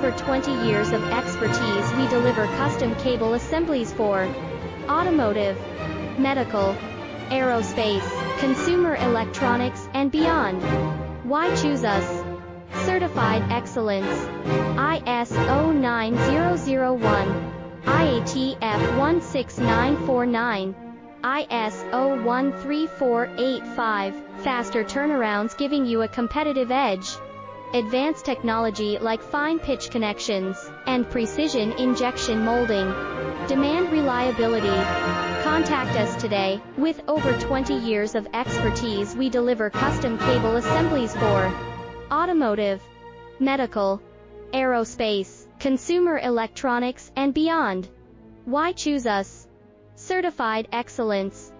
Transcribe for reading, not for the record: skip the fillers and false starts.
over 20 years of expertise, we deliver custom cable assemblies for automotive, medical, aerospace, consumer electronics, and beyond. Why choose us? Certified excellence. ISO 9001, IATF 16949, ISO 13485, faster turnarounds giving you a competitive edge. Advanced technology like fine pitch connections and precision injection molding. Demand reliability. Contact us today. With over 20 years of expertise, we deliver custom cable assemblies for automotive, medical, aerospace, consumer electronics, and beyond. Why choose us? Certified excellence.